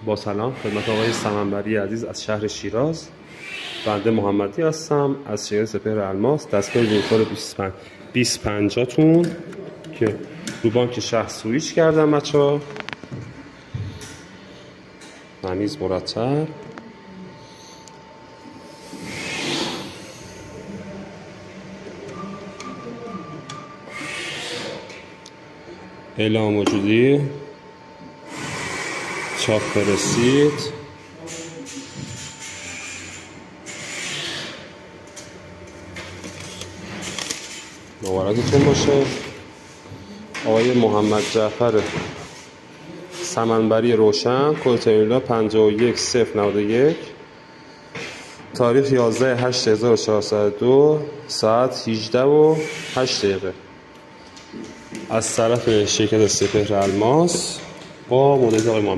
با سلام خدمت آقای سمنبری عزیز از شهر شیراز. بنده محمدی هستم از شرکت سپهر الماس. دستگاه وینکور 2050 تون که رو بانک شهر سویچ کردم بچه‌ها. تمیز مرتب. اعلام موجودی، چاپ رسید، مبارکتون باشه. آقای محمد جعفر سمنبری روشن، کد تریلا 51091، تاریخ 11/8/1402 ساعت 18:08 از طرف شرکت سپهر الماس با مدیریت آقای محمد